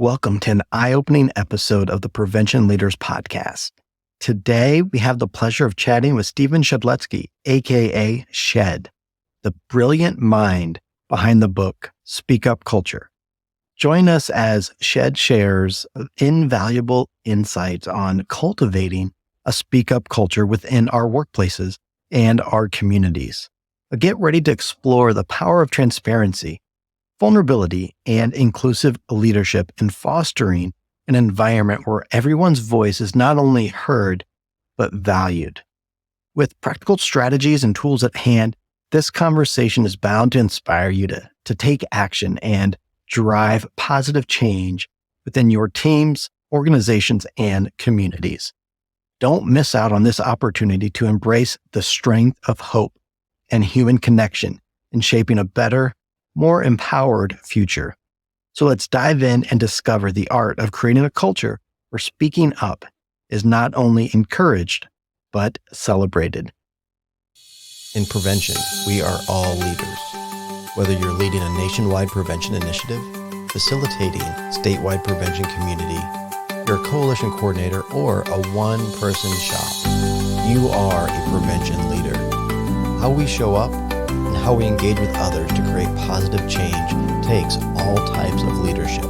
Welcome to an eye-opening episode of the Prevention Leaders Podcast. Today, we have the pleasure of chatting with Steven Shedletsky, aka Shed, the brilliant mind behind the book, Speak Up Culture. Join us as Shed shares invaluable insights on cultivating a speak up culture within our workplaces and our communities. Get ready to explore the power of transparency, vulnerability, and inclusive leadership in fostering an environment where everyone's voice is not only heard, but valued. With practical strategies and tools at hand, this conversation is bound to inspire you to take action and drive positive change within your teams, organizations, and communities. Don't miss out on this opportunity to embrace the strength of hope and human connection in shaping a better, more empowered future. So let's dive in and discover the art of creating a culture where speaking up is not only encouraged, but celebrated. In prevention, we are all leaders. Whether you're leading a nationwide prevention initiative, facilitating statewide prevention community, you're a coalition coordinator, or a one-person shop, you are a prevention leader. How we show up and how we engage with others to create positive change takes all types of leadership.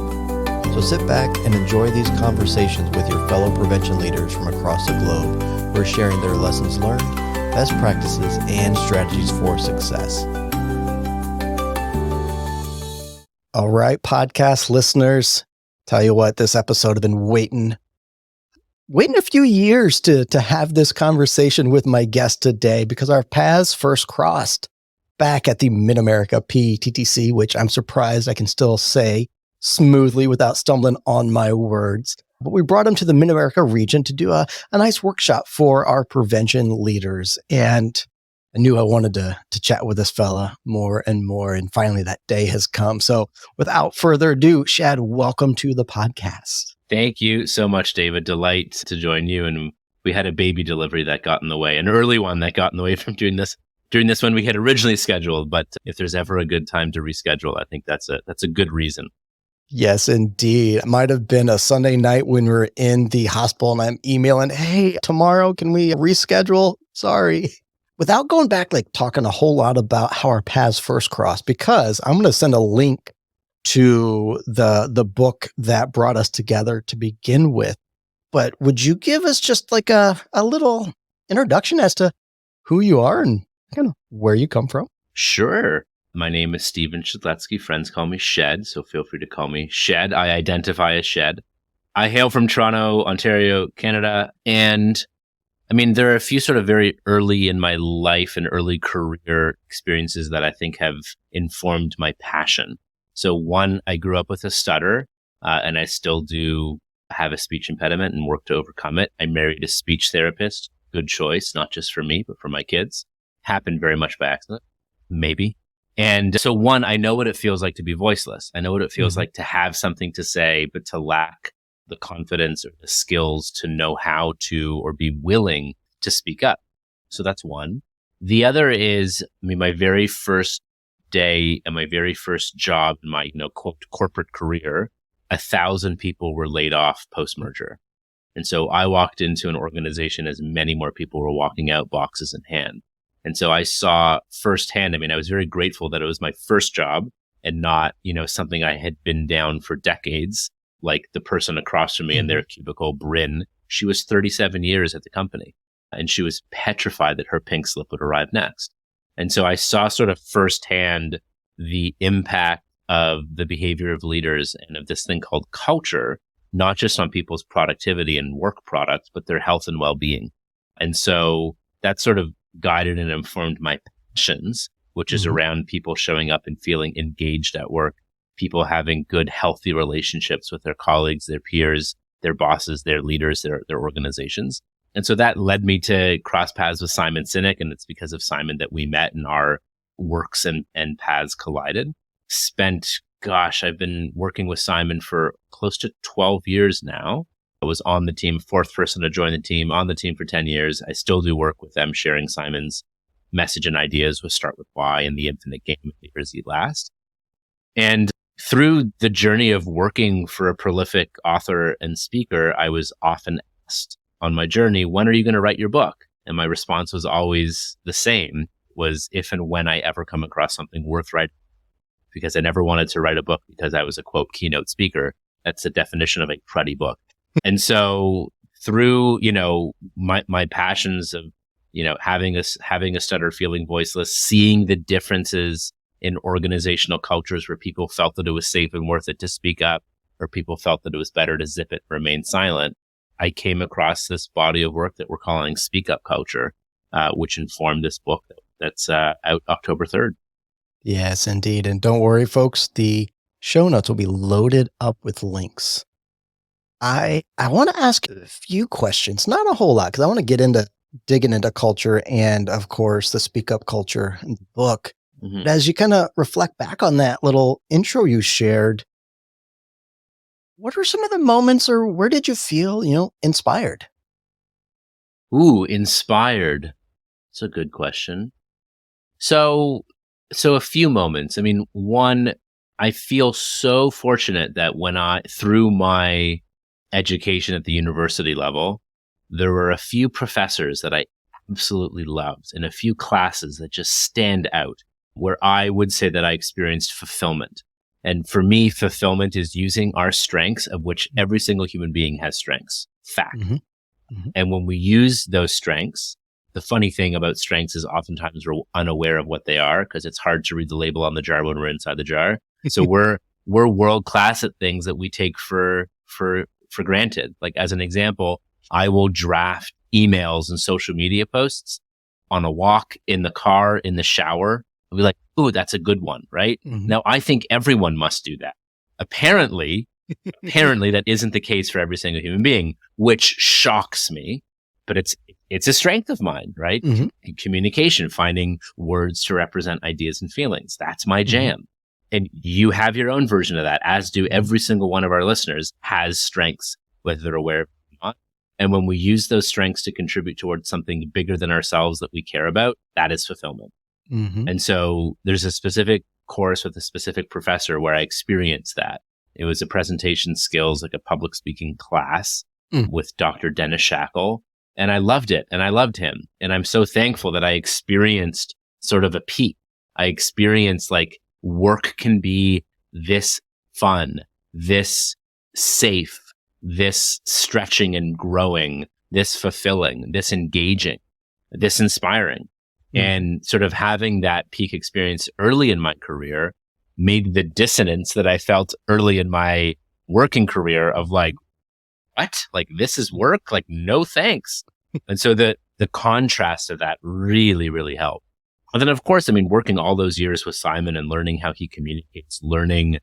So sit back and enjoy these conversations with your fellow prevention leaders from across the globe who are sharing their lessons learned, best practices, and strategies for success. All right, podcast listeners, tell you what, this episode I've been waiting a few years to have this conversation with my guest today because our paths first crossed back at the Mid-America PTTC, which I'm surprised I can still say smoothly without stumbling on my words. But we brought him to the Mid-America region to do a nice workshop for our prevention leaders. And I knew I wanted to chat with this fella more and more. And finally, that day has come. So without further ado, Shad, welcome to the podcast. Thank you so much, David. Delight to join you. And we had a baby delivery that got in the way, an early one that got in the way from doing this one we had originally scheduled. But if there's ever a good time to reschedule, I think that's a good reason. Yes, indeed. It might have been a Sunday night when we were in the hospital and I'm emailing, hey, tomorrow, can we reschedule? Sorry. Without going back, talking a whole lot about how our paths first crossed, because I'm going to send a link to the book that brought us together to begin with. But would you give us just a little introduction as to who you are and kind of where you come from? Sure. My name is Steven Shedletsky. Friends call me Shed, so feel free to call me Shed. I identify as Shed. I hail from Toronto, Ontario, Canada. And there are a few sort of very early in my life and early career experiences that I think have informed my passion. So one, I grew up with a stutter, and I still do have a speech impediment and work to overcome it. I married a speech therapist. Good choice, not just for me, but for my kids. Happened very much by accident, maybe. And so one, I know what it feels like to be voiceless. I know what it feels like to have something to say, but to lack the confidence or the skills to know how to or be willing to speak up. So that's one. The other is, my very first day and my very first job in my, corporate career, 1,000 people were laid off post-merger. And so I walked into an organization as many more people were walking out, boxes in hand. And so I saw firsthand, I was very grateful that it was my first job and not, something I had been down for decades, like the person across from me in their cubicle, Bryn. She was 37 years at the company and she was petrified that her pink slip would arrive next. And so I saw sort of firsthand the impact of the behavior of leaders and of this thing called culture, not just on people's productivity and work products, but their health and well-being. And so that sort of guided and informed my passions, which is around people showing up and feeling engaged at work, people having good, healthy relationships with their colleagues, their peers, their bosses, their leaders, their organizations. And so that led me to cross paths with Simon Sinek. And it's because of Simon that we met and our works and paths collided. I've been working with Simon for close to 12 years now. I was on the team, fourth person to join the team, on the team for 10 years. I still do work with them, sharing Simon's message and ideas with Start With Why and the Infinite Game of Leaders Eat Last. And through the journey of working for a prolific author and speaker, I was often asked on my journey, when are you going to write your book? And my response was always the same, was if and when I ever come across something worth writing, because I never wanted to write a book because I was a quote keynote speaker. That's the definition of a cruddy book. And so through, my passions of, having a stutter, feeling voiceless, seeing the differences in organizational cultures where people felt that it was safe and worth it to speak up, or people felt that it was better to zip it, remain silent, I came across this body of work that we're calling Speak Up Culture, which informed this book that's out October 3rd. Yes, indeed. And don't worry, folks, the show notes will be loaded up with links. I want to ask a few questions, not a whole lot, because I want to get into digging into culture and, of course, the Speak Up Culture in the book. Mm-hmm. But as you kind of reflect back on that little intro you shared, what are some of the moments, or where did you feel, inspired? Ooh, inspired. That's a good question. So a few moments. I mean, one, I feel so fortunate that through my education at the university level, there were a few professors that I absolutely loved and a few classes that just stand out, where I would say that I experienced fulfillment. And for me, fulfillment is using our strengths, of which every single human being has strengths. Fact. Mm-hmm. Mm-hmm. And when we use those strengths, the funny thing about strengths is oftentimes we're unaware of what they are because it's hard to read the label on the jar when we're inside the jar. So we're world class at things that we take for granted. Like, as an example, I will draft emails and social media posts on a walk, in the car, in the shower. I'll be like, ooh, that's a good one, right? Mm-hmm. Now, I think everyone must do that. Apparently that isn't the case for every single human being, which shocks me, but it's a strength of mine, right? Mm-hmm. Communication, finding words to represent ideas and feelings. That's my jam. And you have your own version of that, as do every single one of our listeners has strengths, whether they're aware of it or not. And when we use those strengths to contribute towards something bigger than ourselves that we care about, that is fulfillment. Mm-hmm. And so there's a specific course with a specific professor where I experienced that. It was a presentation skills, like a public speaking class with Dr. Dennis Shackle. And I loved it. And I loved him. And I'm so thankful that I experienced sort of a peak. I experienced like work can be this fun, this safe, this stretching and growing, this fulfilling, this engaging, this inspiring. And sort of having that peak experience early in my career made the dissonance that I felt early in my working career of like, what? Like, this is work? Like, no thanks. And so the contrast of that really, really helped. And then, of course, I mean, working all those years with Simon and learning how he communicates, learning,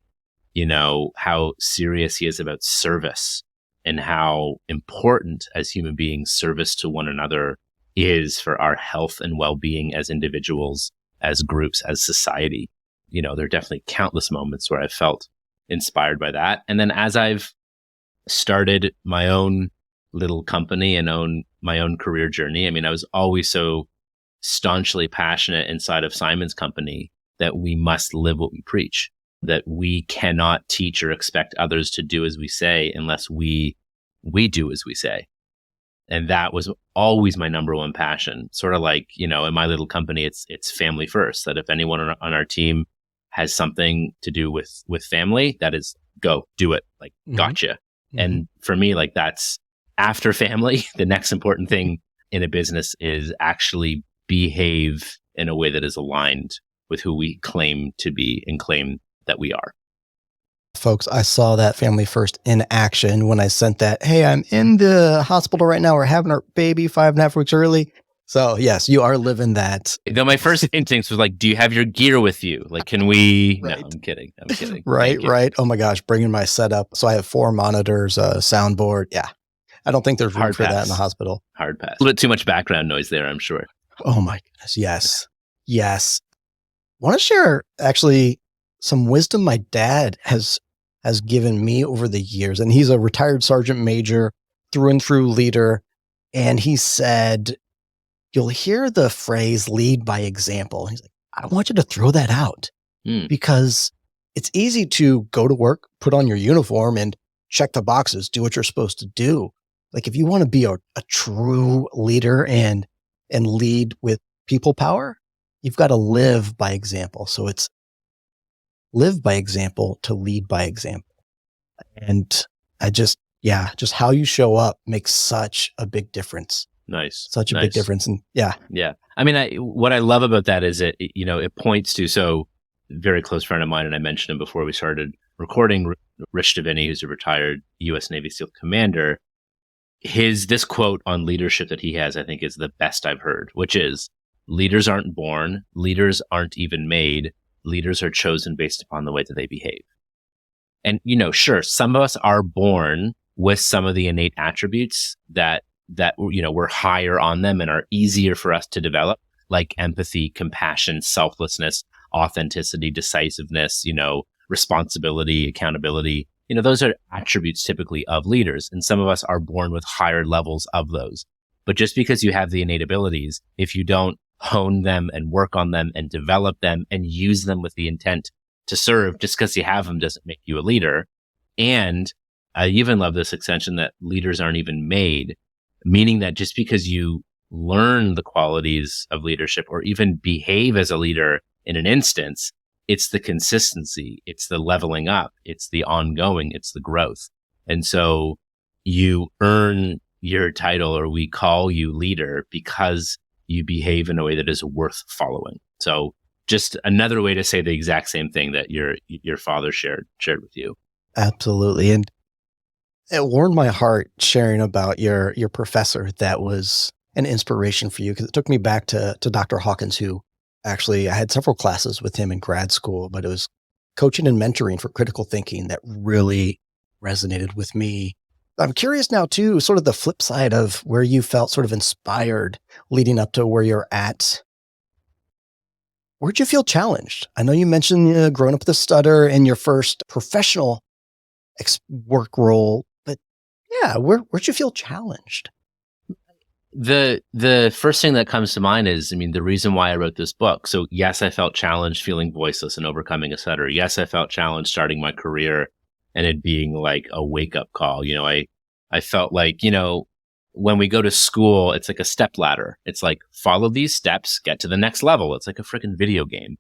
how serious he is about service and how important as human beings service to one another is for our health and well-being as individuals, as groups, as society. There are definitely countless moments where I felt inspired by that. And then as I've started my own little company and my own career journey, I mean, I was always so staunchly passionate inside of Simon's company that we must live what we preach, that we cannot teach or expect others to do as we say unless we do as we say. And that was always my number one passion. Sort of like, in my little company, it's family first, that if anyone on our team has something to do with family, that is, go do it. Like, gotcha. Mm-hmm. And for me, like, that's after family. The next important thing in a business is actually behave in a way that is aligned with who we claim to be and claim that we are. Folks, I saw that family first in action when I sent that, hey, I'm in the hospital right now. We're having our baby 5.5 weeks early. So yes, you are living that. Though my first instinct was like, do you have your gear with you? Like, can we? Right. No, I'm kidding. Right. Oh my gosh, bringing my setup. So I have 4 monitors, a soundboard. Yeah. I don't think there's room for that in the hospital. Hard pass. A little bit too much background noise there, I'm sure. Oh my goodness. Yes. I want to share actually some wisdom my dad has given me over the years. And he's a retired sergeant major, through and through leader. And he said, you'll hear the phrase lead by example. He's like, I don't want you to throw that out because it's easy to go to work, put on your uniform and check the boxes, do what you're supposed to do. Like if you want to be a true leader and lead with people power, you've got to live by example. So it's live by example to lead by example. And just how you show up makes such a big difference. Nice. Such a big difference. And yeah. I mean, what I love about that is it points to, so very close friend of mine, and I mentioned him before we started recording, Rich Davini, who's a retired U.S. Navy SEAL commander. This quote on leadership that he has, I think, is the best I've heard, which is, leaders aren't born, leaders aren't even made, leaders are chosen based upon the way that they behave. And, sure, some of us are born with some of the innate attributes that we're higher on them and are easier for us to develop, like empathy, compassion, selflessness, authenticity, decisiveness, responsibility, accountability. Those are attributes typically of leaders. And some of us are born with higher levels of those. But just because you have the innate abilities, if you don't hone them and work on them and develop them and use them with the intent to serve, just because you have them doesn't make you a leader. And I even love this extension that leaders aren't even made, meaning that just because you learn the qualities of leadership or even behave as a leader in an instance, it's the consistency, it's the leveling up, it's the ongoing, it's the growth. And so you earn your title, or we call you leader, because you behave in a way that is worth following. So just another way to say the exact same thing that your father shared with you. Absolutely. And it warmed my heart sharing about your professor that was an inspiration for you, because it took me back to Dr. Hawkins, who actually I had several classes with him in grad school, but it was coaching and mentoring for critical thinking that really resonated with me. I'm curious now too, sort of the flip side of where you felt sort of inspired leading up to where you're at. Where'd you feel challenged? I know you mentioned growing up with a stutter in your first professional work role, but yeah, where'd you feel challenged? The first thing that comes to mind is, the reason why I wrote this book. So yes, I felt challenged feeling voiceless and overcoming a stutter. Yes, I felt challenged starting my career and it being like a wake up call. I felt like, when we go to school, it's like a step ladder. It's like, follow these steps, get to the next level. It's like a freaking video game,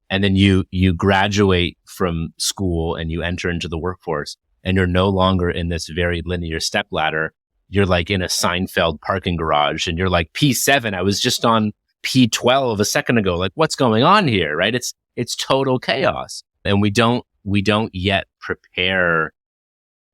and then you graduate from school and you enter into the workforce, and you're no longer in this very linear step ladder. You're like in a Seinfeld parking garage and you're like, P7, I was just on P12 a second ago. Like, what's going on here? Right? It's total chaos. And we don't yet prepare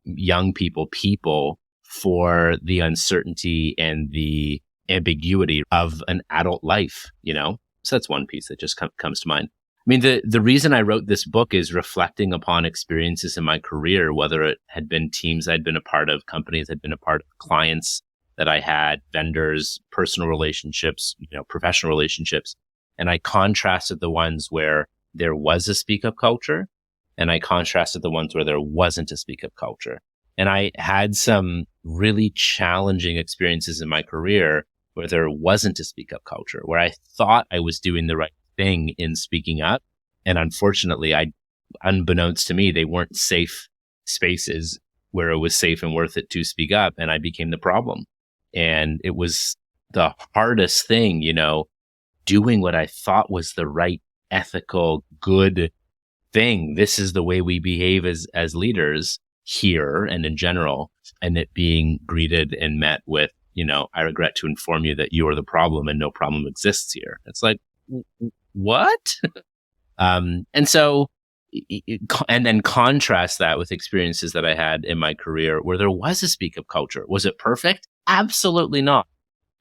young people for the uncertainty and the ambiguity of an adult life, So that's one piece that just comes to mind. The reason I wrote this book is reflecting upon experiences in my career, whether it had been teams I'd been a part of, companies I'd been a part of, clients that I had, vendors, personal relationships, professional relationships. And I contrasted the ones where there was a speak up culture, and I contrasted the ones where there wasn't a speak up culture. And I had some really challenging experiences in my career where there wasn't a speak up culture, where I thought I was doing the right thing in speaking up. And unfortunately, unbeknownst to me, they weren't safe spaces where it was safe and worth it to speak up. And I became the problem. And it was the hardest thing, doing what I thought was the right, ethical, good thing. This is the way we behave as leaders here and in general. And it being greeted and met with, I regret to inform you that you are the problem and no problem exists here. It's like, what? And so, and then contrast that with experiences that I had in my career where there was a speak up culture. Was it perfect? Absolutely not.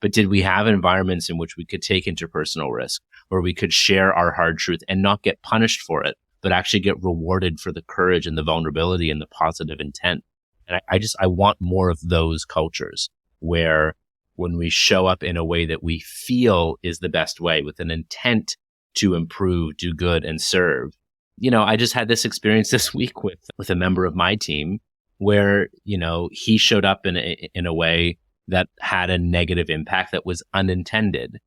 But did we have environments in which we could take interpersonal risk, where we could share our hard truth and not get punished for it, but actually get rewarded for the courage and the vulnerability and the positive intent? And I want more of those cultures where when we show up in a way that we feel is the best way, with an intent to improve, do good, and serve. I just had this experience this week with a member of my team where, he showed up in a way that had a negative impact that was unintended.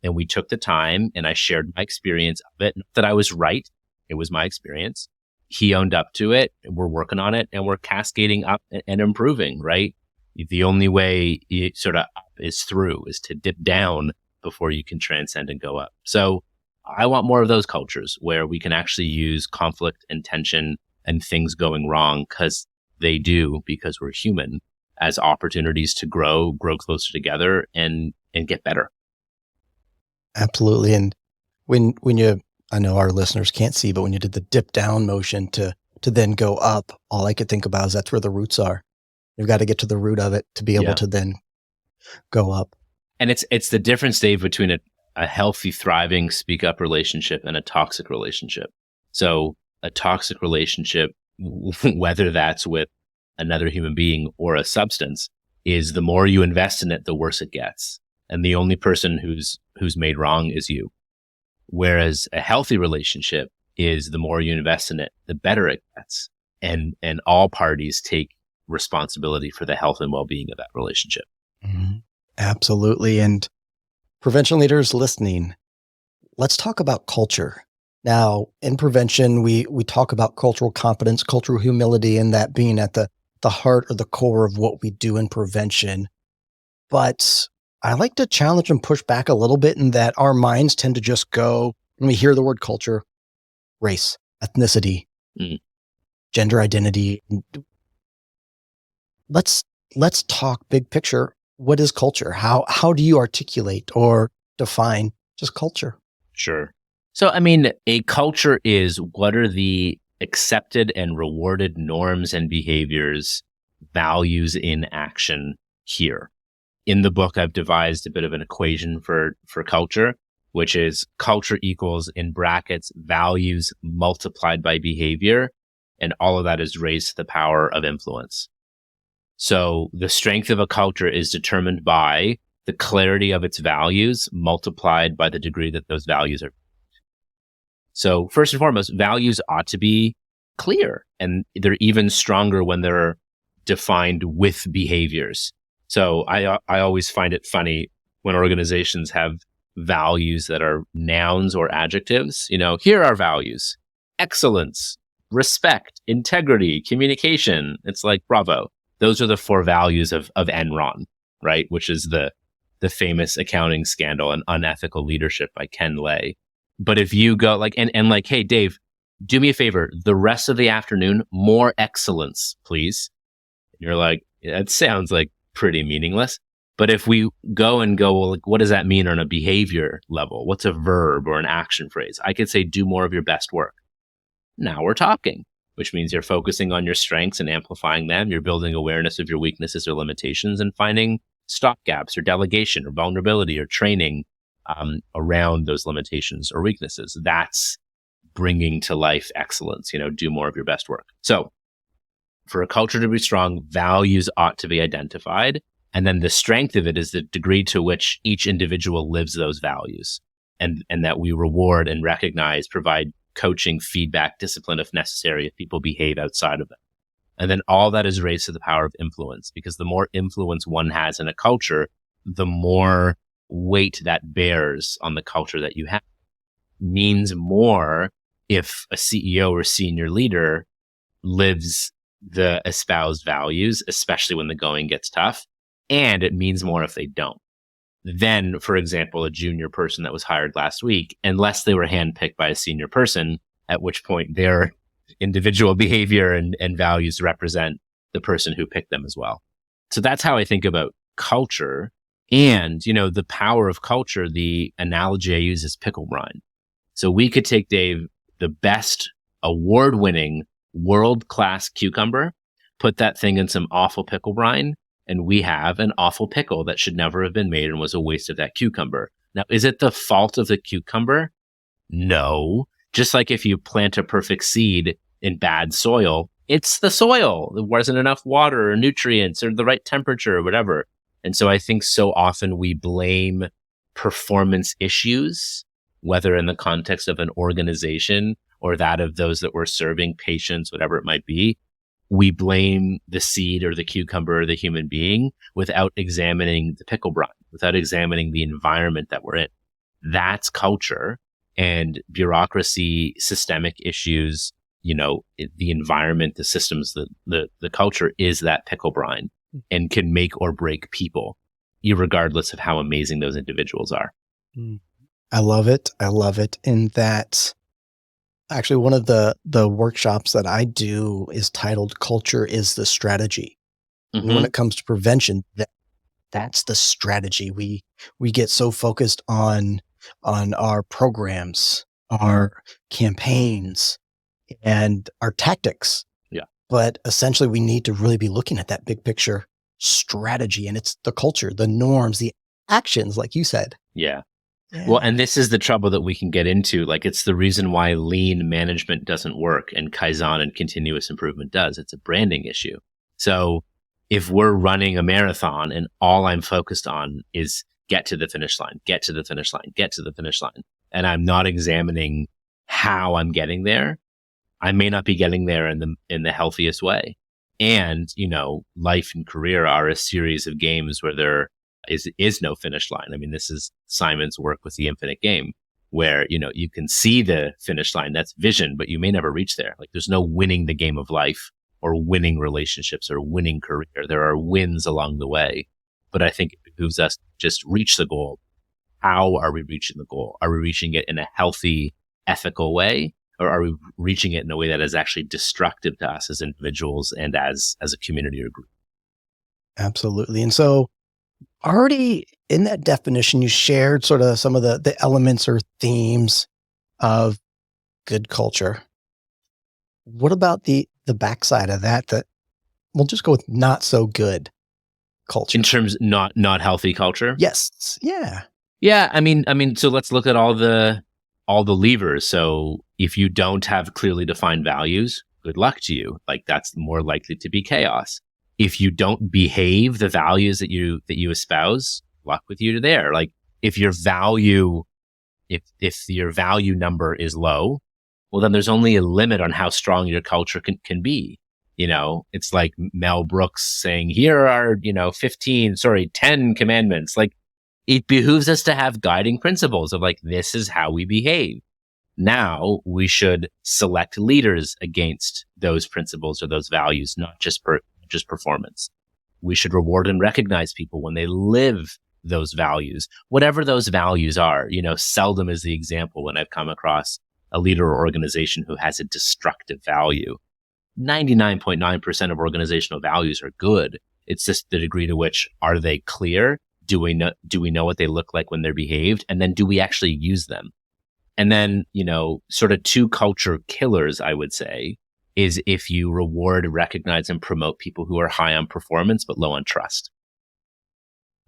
And we took the time and I shared my experience of it. Not that I was right. It was my experience. he owned up to it. We're working on it and we're cascading up and improving, right? The only way you sort of up is to dip down before you can transcend and go up. So I want more of those cultures where we can actually use conflict and tension and things going wrong, because they do, because we're human, as opportunities to grow closer together and get better. Absolutely. And when you, I know our listeners can't see, but when you did the dip down motion to then go up, all I could think about is that's where the roots are. You've got to get to the root of it to be able to then go up. And it's the difference, Dave, between a healthy, thriving, speak up relationship and a toxic relationship. So a toxic relationship, whether that's with another human being or a substance, is the more you invest in it, the worse it gets. And the only person who's made wrong is you. Whereas a healthy relationship is the more you invest in it, the better it gets. And all parties take responsibility for the health and well-being of that relationship. Mm-hmm. Absolutely. And prevention leaders listening, let's talk about culture. Now, in prevention, we talk about cultural competence, cultural humility, and that being at the heart or the core of what we do in prevention. But I like to challenge and push back a little bit in that our minds tend to just go, when we hear the word culture, race, ethnicity, gender identity. Let's talk big picture. What is culture? How do you articulate or define just culture? Sure. So, I mean, a culture is what are the accepted and rewarded norms and behaviors, values in action here. In the book, I've devised a bit of an equation for culture, which is culture equals, in brackets, values multiplied by behavior. And all of that is raised to the power of influence. So the strength of a culture is determined by the clarity of its values multiplied by the degree that those values are. So first and foremost, values ought to be clear, and they're even stronger when they're defined with behaviors. So I always find it funny when organizations have values that are nouns or adjectives. You know, here are values: excellence, respect, integrity, communication. It's like, bravo. Those are the 4 values of Enron, right? Which is the famous accounting scandal and unethical leadership by Ken Lay. But if you go like, and like, hey, Dave, do me a favor, the rest of the afternoon, more excellence, please. And you're like, that sounds like pretty meaningless. But if we go, well, like, what does that mean on a behavior level? What's a verb or an action phrase? I could say, do more of your best work. Now we're talking, which means you're focusing on your strengths and amplifying them. You're building awareness of your weaknesses or limitations and finding stopgaps or delegation or vulnerability or training around those limitations or weaknesses. That's bringing to life excellence, do more of your best work. So for a culture to be strong, values ought to be identified. And then the strength of it is the degree to which each individual lives those values, and that we reward and recognize, provide coaching, feedback, discipline if necessary, if people behave outside of them. And then all that is raised to the power of influence, because the more influence one has in a culture, the more weight that bears on the culture that you have. Means more if a CEO or senior leader lives the espoused values, especially when the going gets tough. And it means more if they don't. Then, for example, a junior person that was hired last week, unless they were handpicked by a senior person, at which point their individual behavior and values represent the person who picked them as well. So that's how I think about culture. And, the power of culture, the analogy I use is pickle brine. So we could take, Dave, the best award-winning world-class cucumber, put that thing in some awful pickle brine, and we have an awful pickle that should never have been made and was a waste of that cucumber. Now, is it the fault of the cucumber? No. Just like if you plant a perfect seed in bad soil, it's the soil. There wasn't enough water or nutrients or the right temperature or whatever. And so I think so often we blame performance issues, whether in the context of an organization or that of those that we're serving, patients, whatever it might be. We blame the seed or the cucumber or the human being without examining the pickle brine, without examining the environment that we're in. That's culture, and bureaucracy, systemic issues, the environment, the systems, the culture is that pickle brine and can make or break people, irregardless of how amazing those individuals are. I love it. I love it. In that, actually, one of the workshops that I do is titled "Culture is the Strategy." And when it comes to prevention, that's the strategy. We get so focused on our programs, our campaigns, and our tactics. Yeah. But essentially, we need to really be looking at that big picture strategy, and it's the culture, the norms, the actions, like you said. Yeah. Well, and this is the trouble that we can get into. Like, it's the reason why lean management doesn't work and Kaizen and continuous improvement does. It's a branding issue. So if we're running a marathon and all I'm focused on is get to the finish line, get to the finish line, get to the finish line, and I'm not examining how I'm getting there, I may not be getting there in the healthiest way. And, life and career are a series of games where there is no finish line. I mean, this is Simon's work with the Infinite Game, where, you can see the finish line, that's vision, but you may never reach there. Like, there's no winning the game of life or winning relationships or winning career. There are wins along the way. But I think it behooves us to just reach the goal. How are we reaching the goal? Are we reaching it in a healthy, ethical way? Or are we reaching it in a way that is actually destructive to us as individuals and as a community or group? Absolutely. And so already in that definition, you shared sort of some of the elements or themes of good culture. What about the backside of that we'll just go with not so good culture? In terms not healthy culture? Yes. Yeah. Yeah. I mean, so let's look at all the levers. So if you don't have clearly defined values, good luck to you. Like, that's more likely to be chaos. If you don't behave the values that you espouse, luck with you there. Like, if your value number is low, well, then there's only a limit on how strong your culture can be. It's like Mel Brooks saying, here are, 10 commandments. Like, it behooves us to have guiding principles of like, this is how we behave. Now we should select leaders against those principles or those values, not just performance. We should reward and recognize people when they live those values, whatever those values are. Seldom is the example when I've come across a leader or organization who has a destructive value. 99.9% of organizational values are good. It's just the degree to which, are they clear? Do we know what they look like when they're behaved? And then do we actually use them? And then, sort of two culture killers, I would say, is if you reward, recognize, and promote people who are high on performance but low on trust.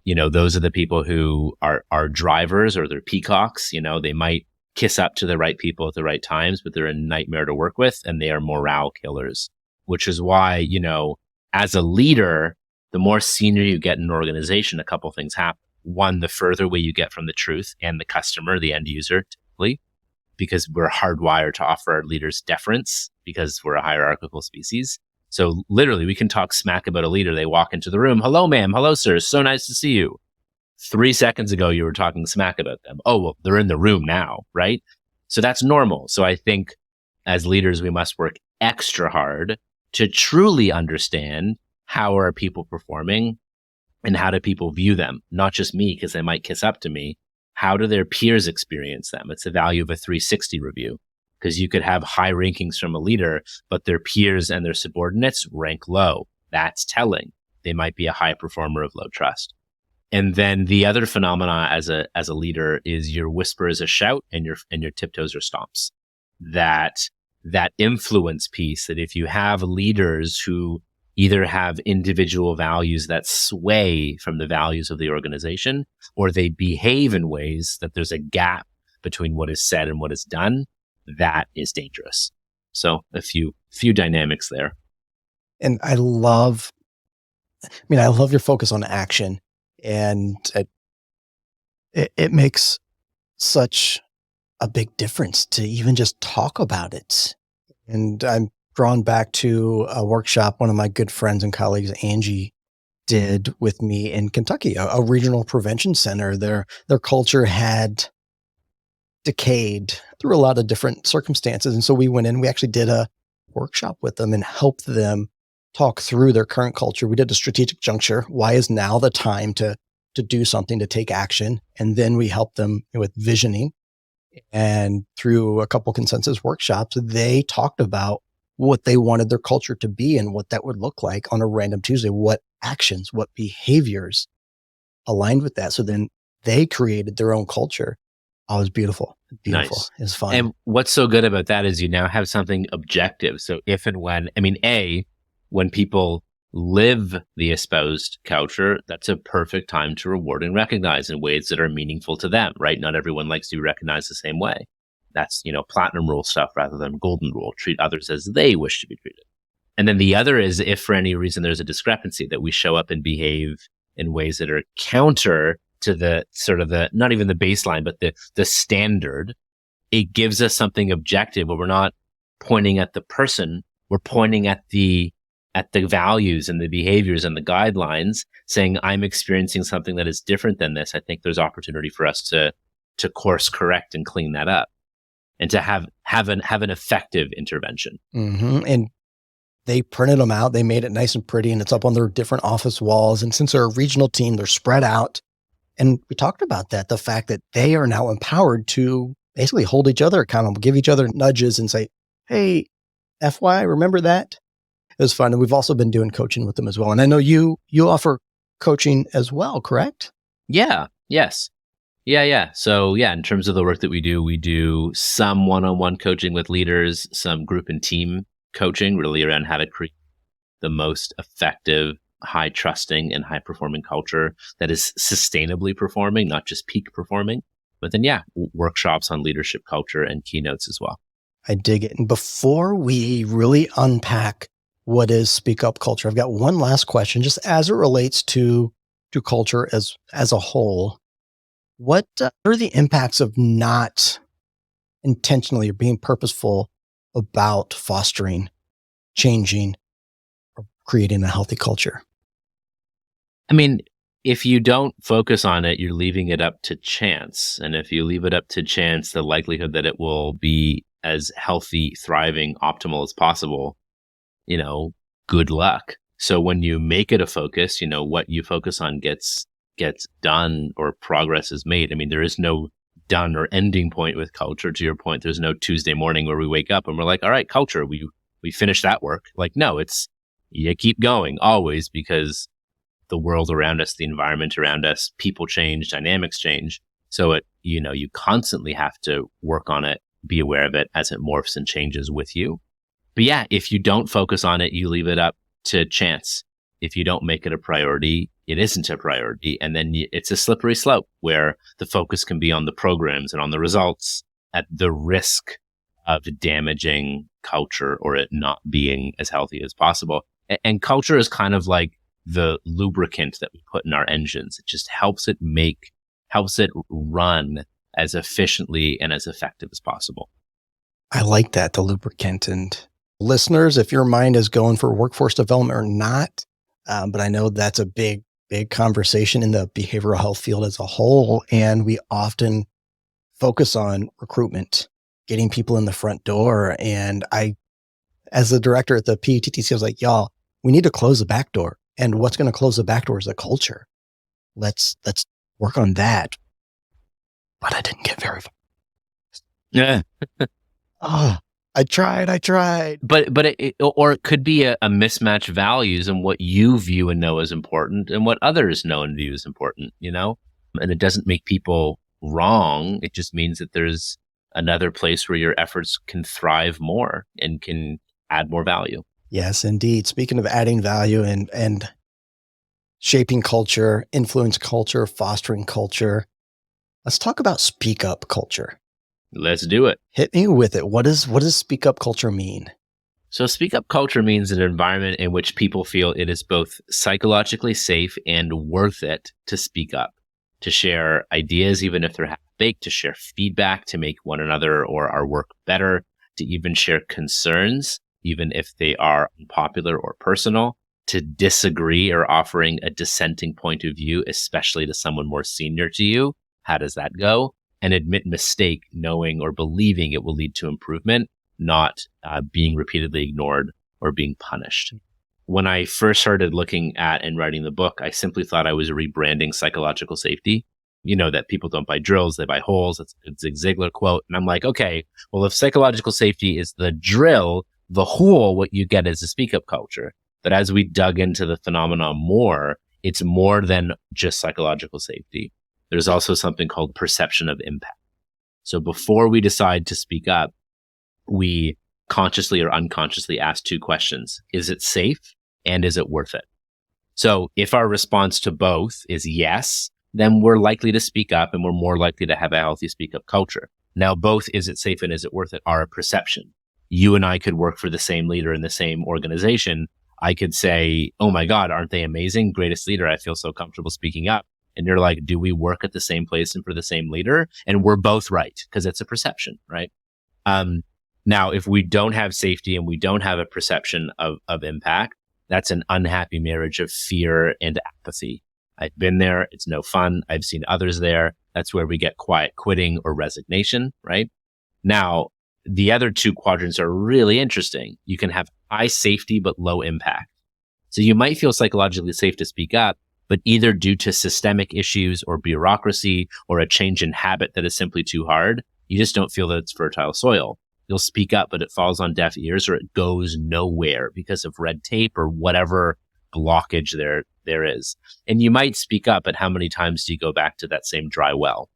Those are the people who are drivers, or they're peacocks. They might kiss up to the right people at the right times, but they're a nightmare to work with, and they are morale killers, which is why, as a leader, the more senior you get in an organization, a couple things happen. One, the further away you get from the truth and the customer, the end user, typically, because we're hardwired to offer our leaders deference because we're a hierarchical species. So literally, we can talk smack about a leader. They walk into the room. Hello, ma'am. Hello, sir. So nice to see you. 3 seconds ago, you were talking smack about them. Oh, well, they're in the room now, right? So that's normal. So I think as leaders, we must work extra hard to truly understand how are people performing and how do people view them? Not just me, because they might kiss up to me. How do their peers experience them? It's the value of a 360 review, because you could have high rankings from a leader, but their peers and their subordinates rank low. That's telling. They might be a high performer of low trust. And then the other phenomena as a leader is your whisper is a shout and your tiptoes are stomps. That influence piece, that if you have leaders who either have individual values that sway from the values of the organization, or they behave in ways that there's a gap between what is said and what is done, that is dangerous. So a few dynamics there. And I love your focus on action, and it makes such a big difference to even just talk about it. And I'm drawn back to a workshop one of my good friends and colleagues, Angie, did with me in Kentucky, a regional prevention center. Their culture had decayed through a lot of different circumstances. And so we went in, we actually did a workshop with them and help them talk through their current culture. We did a strategic juncture. Why is now the time to do something, to take action? And then we help them with visioning. And through a couple consensus workshops, they talked about what they wanted their culture to be and what that would look like on a random Tuesday, what actions, what behaviors aligned with that. So then they created their own culture. Oh, it was beautiful. Beautiful. Nice. It was fun. And what's so good about that is you now have something objective. So if and when, when people live the espoused culture, that's a perfect time to reward and recognize in ways that are meaningful to them, right? Not everyone likes to be recognized the same way. That's, platinum rule stuff rather than golden rule. Treat others as they wish to be treated. And then the other is if for any reason there's a discrepancy, that we show up and behave in ways that are counter to the sort of the, not even the baseline, but the standard, it gives us something objective where we're not pointing at the person, we're pointing at the values and the behaviors and the guidelines, saying, I'm experiencing something that is different than this. I think there's opportunity for us to course correct and clean that up and to have an effective intervention. Mm-hmm. And they printed them out. They made it nice and pretty, and it's up on their different office walls. And since they're a regional team, they're spread out. And we talked about that, the fact that they are now empowered to basically hold each other accountable, give each other nudges and say, hey, FY, remember that? It was fun. And we've also been doing coaching with them as well. And I know you offer coaching as well, correct? Yeah. Yes. Yeah. So in terms of the work that we do some one-on-one coaching with leaders, some group and team coaching really around how to create the most effective, high trusting and high performing culture that is sustainably performing, not just peak performing. But then, workshops on leadership culture and keynotes as well. I dig it. And before we really unpack what is Speak Up culture, I've got one last question, just as it relates to culture as a whole. What are the impacts of not intentionally or being purposeful about fostering, changing, or creating a healthy culture? If you don't focus on it, you're leaving it up to chance. And if you leave it up to chance, the likelihood that it will be as healthy, thriving, optimal as possible, good luck. So when you make it a focus, what you focus on gets done or progress is made. There is no done or ending point with culture. To your point, there's no Tuesday morning where we wake up and we're like, all right, culture, we finished that work. No, it's, you keep going always, because the world around us, the environment around us, people change, dynamics change. So you constantly have to work on it, be aware of it as it morphs and changes with you. But if you don't focus on it, you leave it up to chance. If you don't make it a priority, it isn't a priority. And then it's a slippery slope where the focus can be on the programs and on the results at the risk of damaging culture or it not being as healthy as possible. And culture is kind of like the lubricant that we put in our engines. It just helps it run as efficiently and as effective as possible. I like that, the lubricant. And listeners, if your mind is going for workforce development or not, but I know that's a big conversation in the behavioral health field as a whole. And we often focus on recruitment, getting people in the front door. And I, as the director at the PUTTC, I was like, y'all, we need to close the back door. And what's going to close the back door is the culture. Let's work on that. But I didn't get very far. Yeah. I tried. But it could be a mismatch values in what you view and know as important and what others know and view as important, And it doesn't make people wrong. It just means that there's another place where your efforts can thrive more and can add more value. Yes, indeed. Speaking of adding value and shaping culture, influence culture, fostering culture, let's talk about Speak Up culture. Let's do it. Hit me with it. What does Speak Up culture mean? So Speak Up culture means an environment in which people feel it is both psychologically safe and worth it to speak up, to share ideas, even if they're half-baked, to share feedback, to make one another or our work better, to even share concerns, even if they are unpopular or personal, to disagree or offering a dissenting point of view, especially to someone more senior to you. How does that go? And admit mistake, knowing or believing it will lead to improvement, not being repeatedly ignored or being punished. When I first started looking at and writing the book, I simply thought I was rebranding psychological safety. You know, that people don't buy drills, they buy holes. It's a Zig Ziglar quote. And I'm like, okay, well, if psychological safety is the drill, the hole, what you get is a speak up culture. But as we dug into the phenomenon more, it's more than just psychological safety. There's also something called perception of impact. So before we decide to speak up, we consciously or unconsciously ask two questions. Is it safe? And is it worth it? So if our response to both is yes, then we're likely to speak up and we're more likely to have a healthy speak up culture. Now, both is it safe and is it worth it are a perception. You and I could work for the same leader in the same organization. I could say, oh my God, aren't they amazing? Greatest leader. I feel so comfortable speaking up. And you're like, do we work at the same place and for the same leader? And we're both right because it's a perception, right? Now, if we don't have safety and we don't have a perception of impact, that's an unhappy marriage of fear and apathy. I've been there. It's no fun. I've seen others there. That's where we get quiet quitting or resignation, right? Now, the other two quadrants are really interesting. You can have high safety, but low impact. So you might feel psychologically safe to speak up, but either due to systemic issues or bureaucracy or a change in habit that is simply too hard, you just don't feel that it's fertile soil. You'll speak up, but it falls on deaf ears or it goes nowhere because of red tape or whatever blockage there is. And you might speak up, but how many times do you go back to that same dry well?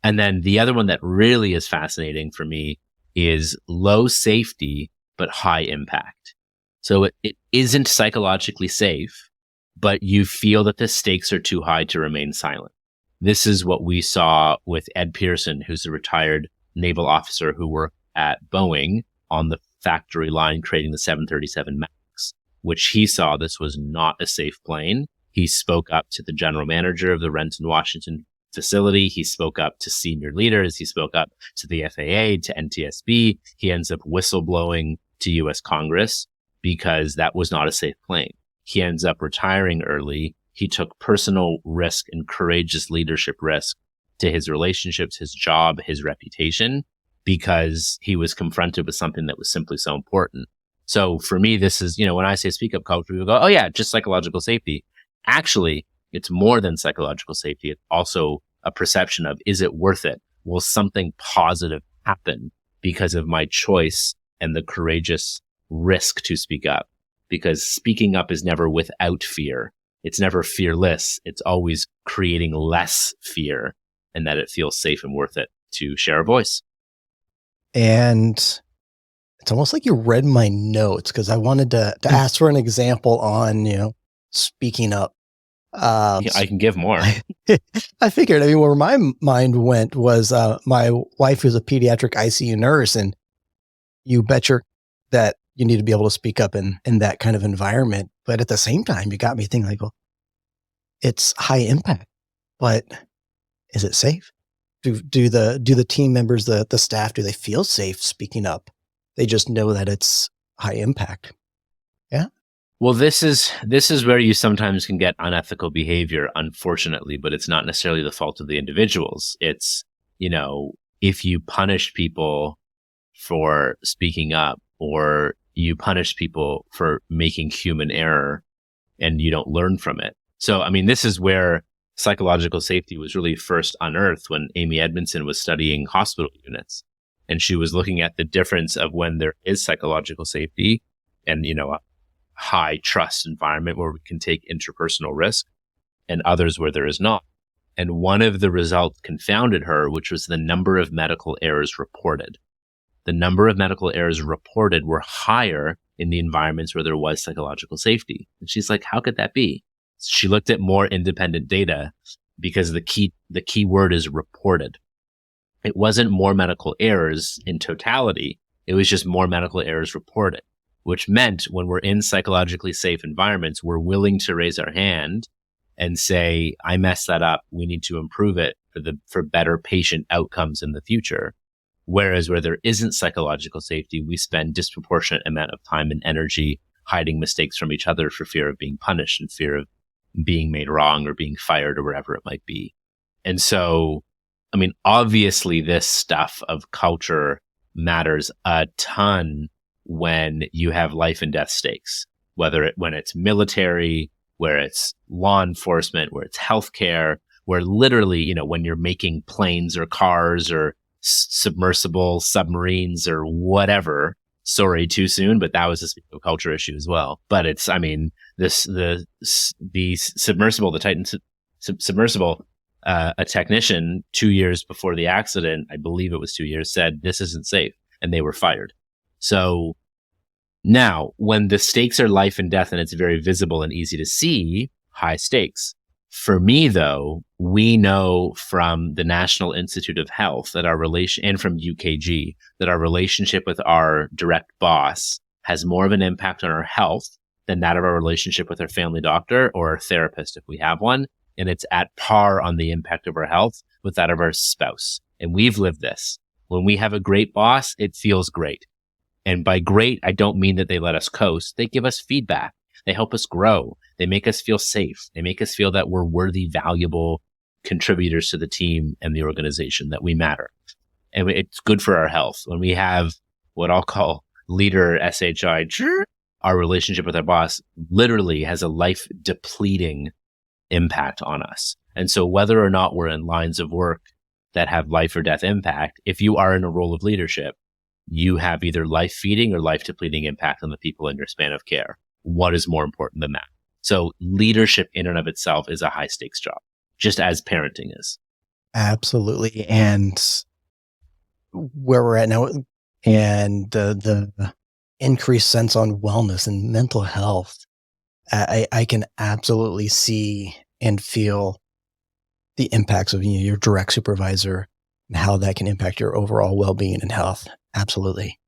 And then the other one that really is fascinating for me is low safety, but high impact. So it isn't psychologically safe, but you feel that the stakes are too high to remain silent. This is what we saw with Ed Pearson, who's a retired naval officer who worked at Boeing on the factory line creating the 737 MAX, which he saw this was not a safe plane. He spoke up to the general manager of the Renton, Washington facility. He spoke up to senior leaders. He spoke up to the FAA, to NTSB. He ends up whistleblowing to US Congress because that was not a safe plane. He ends up retiring early. He took personal risk and courageous leadership risk to his relationships, his job, his reputation, because he was confronted with something that was simply so important. So for me, this is, when I say speak up culture, people go, oh yeah, just psychological safety. Actually, it's more than psychological safety. It's also a perception of, is it worth it? Will something positive happen because of my choice and the courageous risk to speak up? Because speaking up is never without fear. It's never fearless. It's always creating less fear, and that it feels safe and worth it to share a voice. And it's almost like you read my notes because I wanted to ask for an example on, speaking up. I can give more. I figured, where my mind went was my wife who's a pediatric ICU nurse, and you betcha that you need to be able to speak up in that kind of environment. But at the same time, you got me thinking like, well, it's high impact, but is it safe? Do the team members, the staff, do they feel safe speaking up? They just know that it's high impact. Yeah. Well, this is where you sometimes can get unethical behavior, unfortunately, but it's not necessarily the fault of the individuals. It's, if you punish people for speaking up, or you punish people for making human error and you don't learn from it. So, this is where psychological safety was really first unearthed when Amy Edmondson was studying hospital units. And she was looking at the difference of when there is psychological safety and, a high trust environment where we can take interpersonal risk, and others where there is not. And one of the results confounded her, which was the number of medical errors reported. The number of medical errors reported were higher in the environments where there was psychological safety. And she's like, how could that be? She looked at more independent data because the key word is reported. It wasn't more medical errors in totality. It was just more medical errors reported, which meant when we're in psychologically safe environments, we're willing to raise our hand and say, I messed that up. We need to improve it for better patient outcomes in the future. Whereas where there isn't psychological safety, we spend disproportionate amount of time and energy hiding mistakes from each other for fear of being punished and fear of being made wrong or being fired or whatever it might be. And so, obviously this stuff of culture matters a ton when you have life and death stakes, when it's military, where it's law enforcement, where it's healthcare, where literally, when you're making planes or cars or submersible submarines or whatever. Sorry, too soon, but that was a culture issue as well. But it's, the submersible, the Titan submersible, a technician 2 years before the accident, I believe it was 2 years, said this isn't safe, and they were fired. So now, when the stakes are life and death and it's very visible and easy to see, high stakes. For me, though, we know from the National Institute of Health that and from UKG, that our relationship with our direct boss has more of an impact on our health than that of our relationship with our family doctor or our therapist if we have one. And it's at par on the impact of our health with that of our spouse. And we've lived this. When we have a great boss, it feels great. And by great, I don't mean that they let us coast. They give us feedback. They help us grow. They make us feel safe. They make us feel that we're worthy, valuable contributors to the team and the organization, that we matter. And it's good for our health. When we have what I'll call leader SHI, our relationship with our boss literally has a life depleting impact on us. And so whether or not we're in lines of work that have life or death impact, if you are in a role of leadership, you have either life feeding or life depleting impact on the people in your span of care. What is more important than that? So leadership in and of itself is a high stakes job, just as parenting is. Absolutely. And where we're at now, and the increased sense on wellness and mental health, I can absolutely see and feel the impacts of your direct supervisor and how that can impact your overall well-being and health. Absolutely.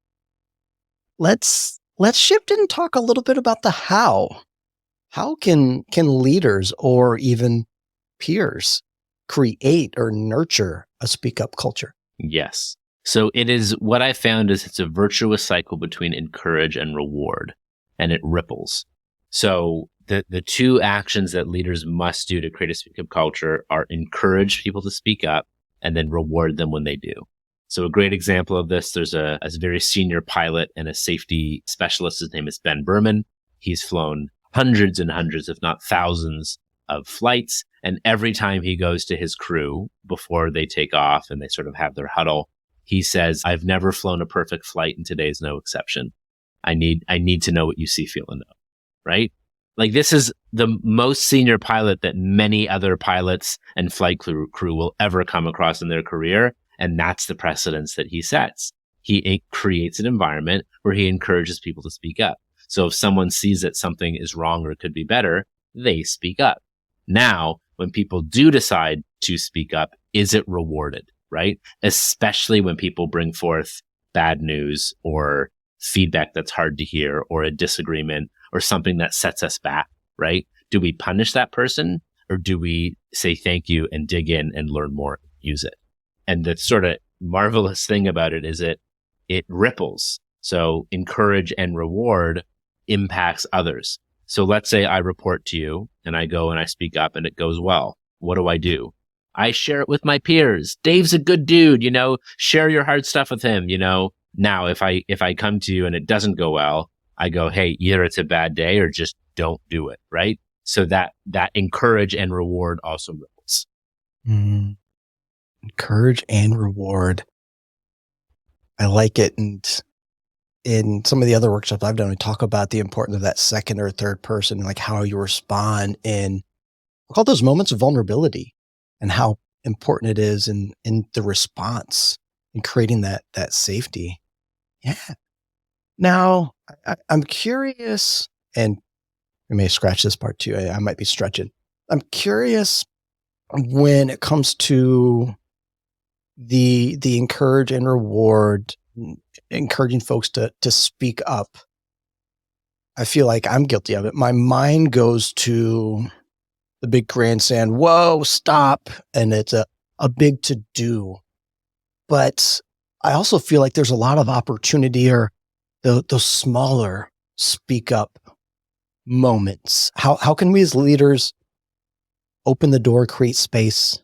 Let's shift and talk a little bit about the how. How can leaders or even peers create or nurture a speak up culture? Yes. So what I found is it's a virtuous cycle between encourage and reward, and it ripples. So the two actions that leaders must do to create a speak up culture are encourage people to speak up and then reward them when they do. So a great example of this, there's a very senior pilot and a safety specialist. His name is Ben Berman. He's flown hundreds and hundreds, if not thousands, of flights. And every time he goes to his crew before they take off and they sort of have their huddle, he says, I've never flown a perfect flight and today's no exception. I need to know what you see, feel, and know. Right? Like, this is the most senior pilot that many other pilots and flight crew will ever come across in their career. And that's the precedence that he sets. He creates an environment where he encourages people to speak up. So if someone sees that something is wrong or could be better, they speak up. Now, when people do decide to speak up, is it rewarded, right? Especially when people bring forth bad news or feedback that's hard to hear or a disagreement or something that sets us back, right? Do we punish that person or do we say thank you and dig in and learn more, use it? And the sort of marvelous thing about it is it ripples. So encourage and reward impacts others. So let's say I report to you and I go and I speak up and it goes well. What do? I share it with my peers. Dave's a good dude, share your hard stuff with him, Now, if I come to you and it doesn't go well, I go, hey, either it's a bad day or just don't do it, right? So that encourage and reward also ripples. Encourage and reward. I like it. And in some of the other workshops I've done, we talk about the importance of that second or third person, like how you respond in, we'll call those moments of vulnerability, and how important it is in the response and creating that safety. Yeah. Now, I'm curious, and we may scratch this part too. I might be stretching. I'm curious when it comes to the encourage and reward, encouraging folks to speak up. I feel like I'm guilty of it. My mind goes to the big grandstand, whoa, stop. And it's a big to do. But I also feel like there's a lot of opportunity or those smaller speak up moments. How can we as leaders open the door, create space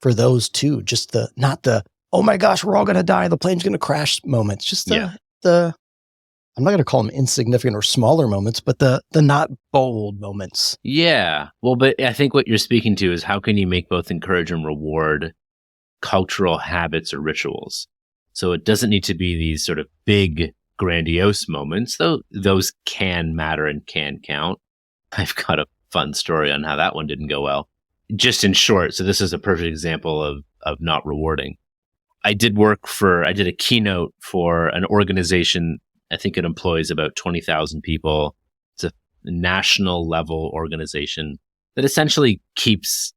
for those too? Just not the oh my gosh, we're all going to die, the plane's going to crash moments. Just the I'm not going to call them insignificant or smaller moments, but the not bold moments. Yeah. Well, but I think what you're speaking to is how can you make both encourage and reward cultural habits or rituals? So it doesn't need to be these sort of big, grandiose moments, though those can matter and can count. I've got a fun story on how that one didn't go well. Just in short, so this is a perfect example of not rewarding. I did a keynote for an organization. I think it employs about 20,000 people. It's a national level organization that essentially keeps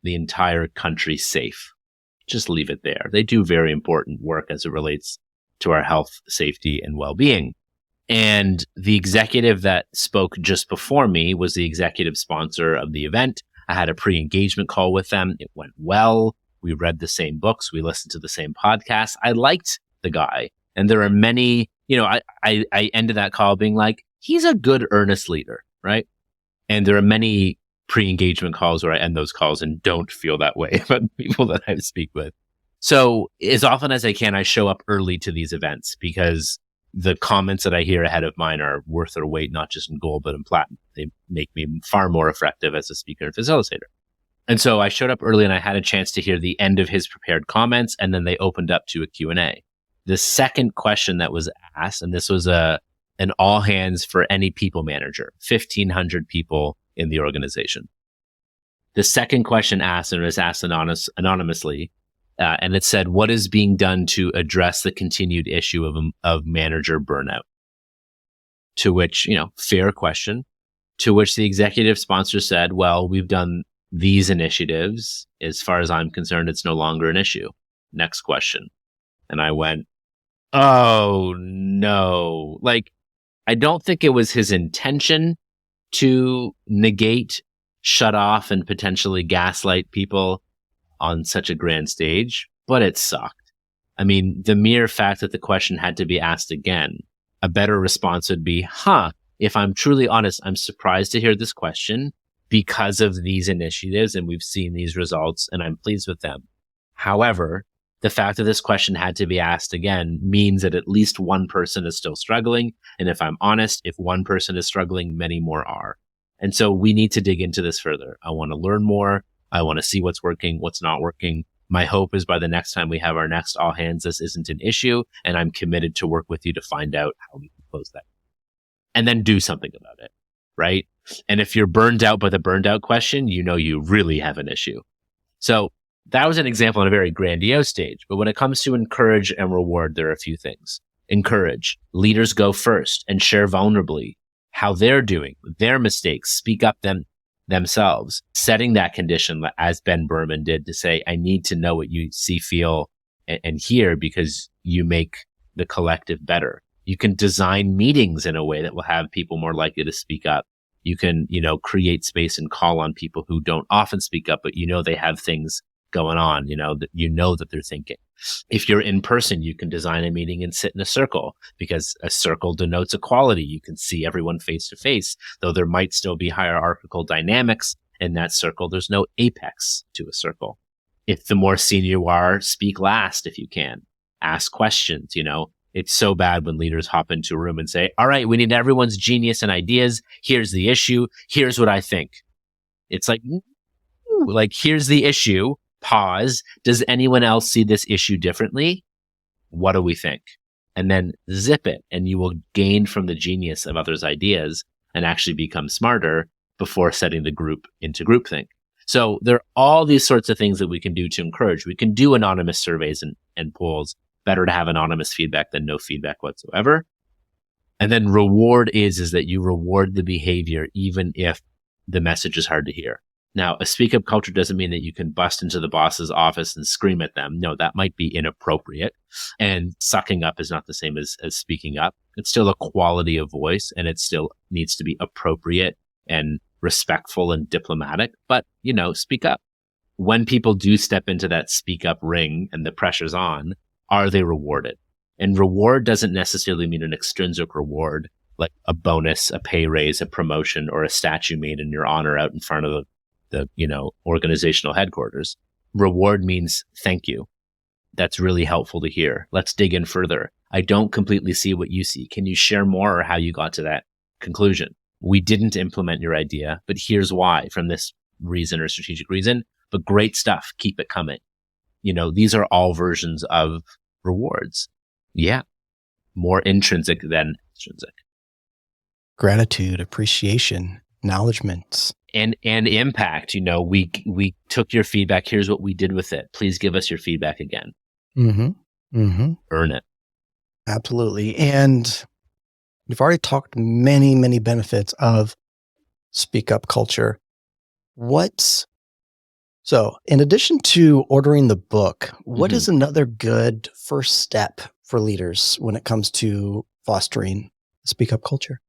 the entire country safe. Just leave it there. They do very important work as it relates to our health, safety, and well-being. And the executive that spoke just before me was the executive sponsor of the event. I had a pre-engagement call with them. It went well. We read the same books. We listened to the same podcasts. I liked the guy. And there are many, I ended that call being like, he's a good, earnest leader, right? And there are many pre-engagement calls where I end those calls and don't feel that way about the people that I speak with. So as often as I can, I show up early to these events because the comments that I hear ahead of mine are worth their weight, not just in gold, but in platinum. They make me far more effective as a speaker and facilitator. And so I showed up early and I had a chance to hear the end of his prepared comments, and then they opened up to a Q&A. The second question that was asked, and this was an all hands for any people manager, 1,500 people in the organization. The second question asked, and it was asked anonymously, and it said, what is being done to address the continued issue of manager burnout? To which, fair question, to which the executive sponsor said, well, we've done these initiatives. As far as I'm concerned, it's no longer an issue. Next question. And I went, oh no. I don't think it was his intention to negate, shut off, and potentially gaslight people on such a grand stage, but it sucked. I mean, the mere fact that the question had to be asked again, a better response would be, if I'm truly honest, I'm surprised to hear this question because of these initiatives, and we've seen these results, and I'm pleased with them. However, the fact that this question had to be asked again means that at least one person is still struggling. And if I'm honest, if one person is struggling, many more are. And so we need to dig into this further. I want to learn more. I want to see what's working, what's not working. My hope is by the next time we have our next all hands, this isn't an issue. And I'm committed to work with you to find out how we can close that. And then do something about it, right? And if you're burned out by the burned out question, you really have an issue. So that was an example on a very grandiose stage. But when it comes to encourage and reward, there are a few things. Encourage. Leaders go first and share vulnerably how they're doing, their mistakes, speak up themselves, setting that condition as Ben Berman did to say, I need to know what you see, feel, and hear because you make the collective better. You can design meetings in a way that will have people more likely to speak up. You can, create space and call on people who don't often speak up, but they have things going on, that they're thinking. If you're in person, you can design a meeting and sit in a circle because a circle denotes equality. You can see everyone face to face, though there might still be hierarchical dynamics in that circle. There's no apex to a circle. If the more senior you are, speak last if you can. Ask questions, It's so bad when leaders hop into a room and say, all right, we need everyone's genius and ideas. Here's the issue. Here's what I think. It's here's the issue. Pause. Does anyone else see this issue differently? What do we think? And then zip it, and you will gain from the genius of others' ideas and actually become smarter before setting the group into groupthink. So there are all these sorts of things that we can do to encourage. We can do anonymous surveys and polls. Better to have anonymous feedback than no feedback whatsoever. And then reward is that you reward the behavior even if the message is hard to hear. Now, a speak up culture doesn't mean that you can bust into the boss's office and scream at them. No, that might be inappropriate. And sucking up is not the same as speaking up. It's still a quality of voice, and it still needs to be appropriate and respectful and diplomatic. But, speak up. When people do step into that speak up ring and the pressure's on, are they rewarded? And reward doesn't necessarily mean an extrinsic reward, like a bonus, a pay raise, a promotion, or a statue made in your honor out in front of the organizational headquarters. Reward means thank you. That's really helpful to hear. Let's dig in further. I don't completely see what you see. Can you share more or how you got to that conclusion? We didn't implement your idea, but here's why, from this reason or strategic reason, but great stuff. Keep it coming. These are all versions of rewards. Yeah. More intrinsic than extrinsic. Gratitude, appreciation, acknowledgments. And impact. We took your feedback. Here's what we did with it. Please give us your feedback again. Earn it. Absolutely. And we've already talked many, many benefits of speak up culture. So in addition to ordering the book, what is another good first step for leaders when it comes to fostering speak up culture?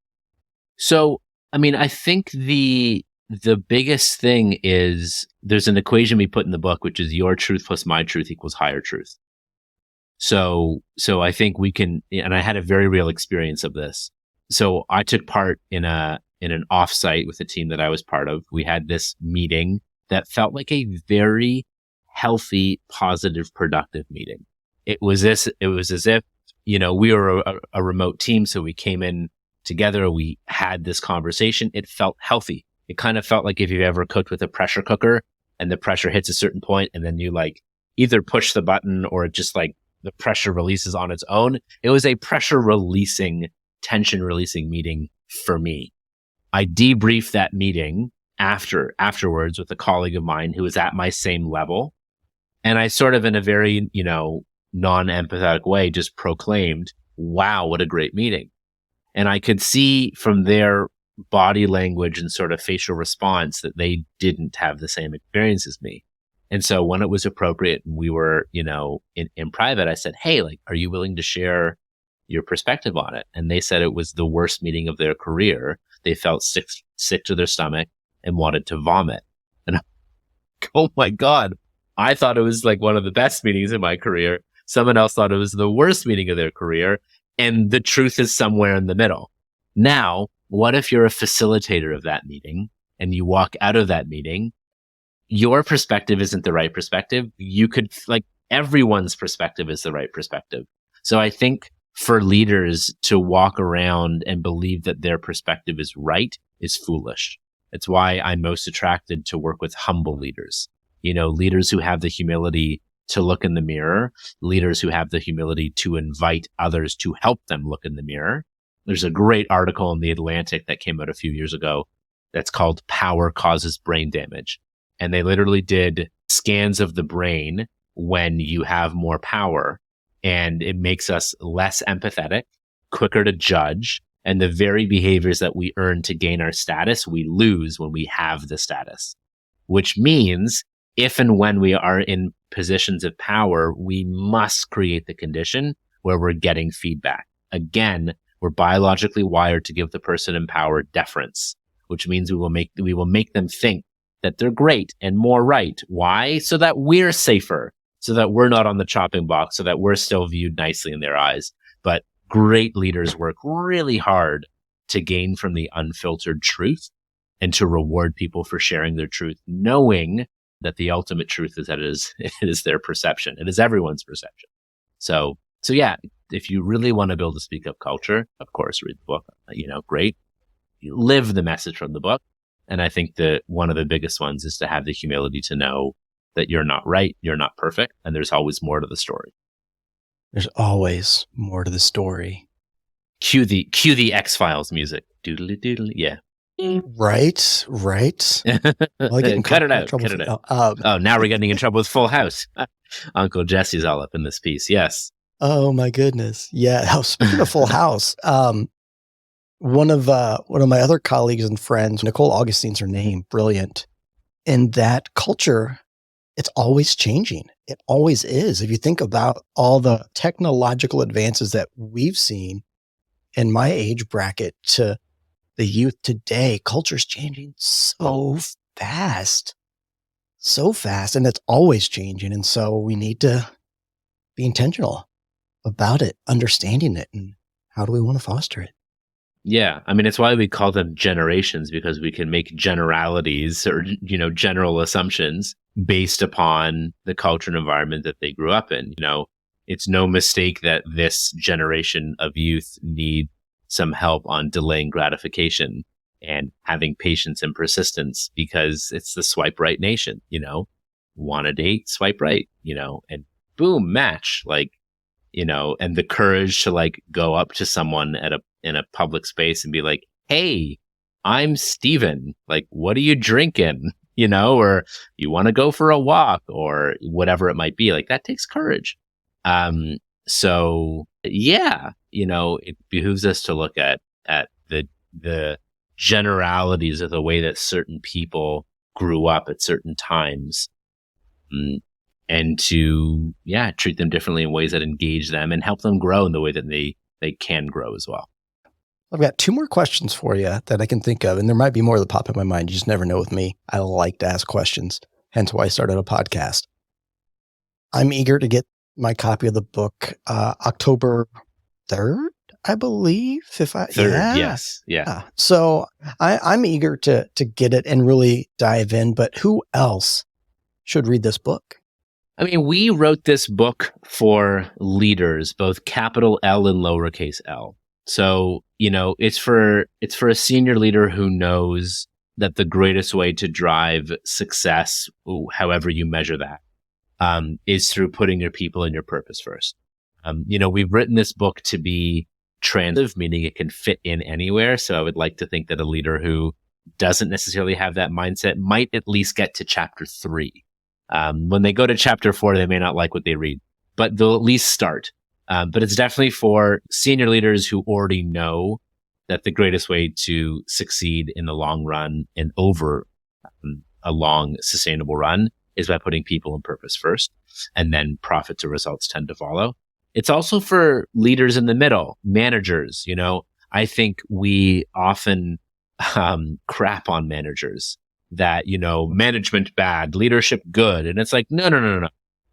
So, I think the biggest thing is there's an equation we put in the book, which is your truth plus my truth equals higher truth. So I think we can, and I had a very real experience of this. So I took part in an offsite with a team that I was part of. We had this meeting that felt like a very healthy, positive, productive meeting. It was as if, we were a remote team. So we came in together, we had this conversation. It felt healthy. It kind of felt like if you've ever cooked with a pressure cooker and the pressure hits a certain point and then you either push the button or just the pressure releases on its own. It was a pressure releasing, tension releasing meeting for me. I debriefed that meeting afterwards with a colleague of mine who was at my same level. And I sort of in a very, non-empathetic way just proclaimed, wow, what a great meeting. And I could see from their body language and sort of facial response that they didn't have the same experience as me. And so when it was appropriate and we were, in private, I said, hey, are you willing to share your perspective on it? And they said it was the worst meeting of their career. They felt sick to their stomach and wanted to vomit. And oh my God, I thought it was one of the best meetings in my career. Someone else thought it was the worst meeting of their career. And the truth is somewhere in the middle. Now, what if you're a facilitator of that meeting and you walk out of that meeting? Your perspective isn't the right perspective. You could, everyone's perspective is the right perspective. So I think for leaders to walk around and believe that their perspective is right is foolish. It's why I'm most attracted to work with humble leaders. Leaders who have the humility to look in the mirror, leaders who have the humility to invite others to help them look in the mirror. There's a great article in The Atlantic that came out a few years ago that's called Power Causes Brain Damage. And they literally did scans of the brain when you have more power, and it makes us less empathetic, quicker to judge, and the very behaviors that we earn to gain our status, we lose when we have the status, which means if and when we are in positions of power, we must create the condition where we're getting feedback. Again, we're biologically wired to give the person in power deference, which means we will make them think that they're great and more right. Why? So that we're safer, so that we're not on the chopping block, so that we're still viewed nicely in their eyes. But great leaders work really hard to gain from the unfiltered truth and to reward people for sharing their truth, knowing that the ultimate truth is that it is their perception. It is everyone's perception. So yeah, if you really want to build a speak up culture, of course, read the book, great. You live the message from the book. And I think that one of the biggest ones is to have the humility to know that you're not right, you're not perfect, and there's always more to the story. There's always more to the story. Cue the X-Files music. Doodly doodly. Yeah. Right. Well, cut it out. Now we're getting in trouble with Full House. Uncle Jesse's all up in this piece. Yes. Oh my goodness. Yeah. Speaking of Full House, one of my other colleagues and friends, Nicole Augustine's her name, brilliant. And that culture, it's always changing. It always is. If you think about all the technological advances that we've seen in my age bracket to the youth today, culture's changing so fast, and it's always changing. And so we need to be intentional about it, understanding it, and how do we want to foster it? Yeah. It's why we call them generations, because we can make generalities or, general assumptions based upon the culture and environment that they grew up in. It's no mistake that this generation of youth need some help on delaying gratification and having patience and persistence, because it's the swipe right nation. Want a date, swipe right, and boom, match, and the courage to go up to someone in a public space and be like, hey, I'm Steven, what are you drinking? Or you want to go for a walk, or whatever it might be. That takes courage. So yeah, it behooves us to look at the generalities of the way that certain people grew up at certain times, and to treat them differently in ways that engage them and help them grow in the way that they can grow as well. I've got 2 more questions for you that I can think of, and there might be more that pop in my mind. You just never know with me. I like to ask questions, hence why I started a podcast. I'm eager to get my copy of the book October 3rd, I believe. 3rd, yes. Yeah. So I'm eager to get it and really dive in, but who else should read this book? I mean, we wrote this book for leaders, both capital L and lowercase l. So, it's for a senior leader who knows that the greatest way to drive success, however you measure that, is through putting your people and your purpose first. We've written this book to be transitive, meaning it can fit in anywhere. So I would like to think that a leader who doesn't necessarily have that mindset might at least get to chapter 3. When they go to chapter 4, they may not like what they read, but they'll at least start. But it's definitely for senior leaders who already know that the greatest way to succeed in the long run and over a long, sustainable run is by putting people and purpose first, and then profits or results tend to follow. It's also for leaders in the middle, managers. I think we often crap on managers that, management bad, leadership good. And it's like, no.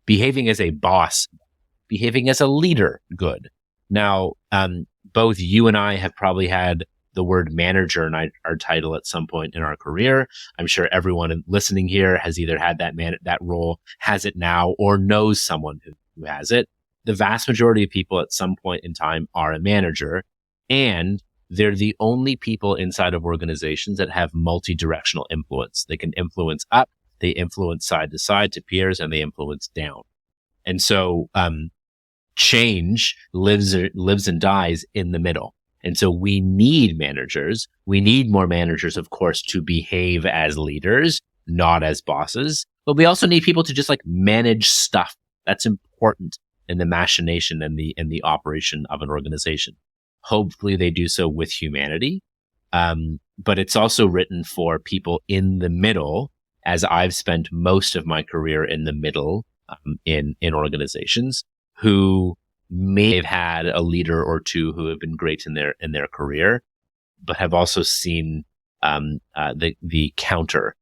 Behaving as a boss, behaving as a leader, good. Now, both you and I have probably had the word manager in our title at some point in our career. I'm sure everyone listening here has either had that role, has it now, or knows someone who has it. The vast majority of people at some point in time are a manager, and they're the only people inside of organizations that have multi-directional influence. They can influence up, they influence side to side to peers, and they influence down. And so, change lives and dies in the middle. And so we need managers. We need more managers, of course, to behave as leaders, not as bosses. But we also need people to just manage stuff. That's important in the machination and the operation of an organization. Hopefully they do so with humanity. But it's also written for people in the middle, as I've spent most of my career in the middle in organizations, who may have had a leader or two who have been great in their career, but have also seen the counter,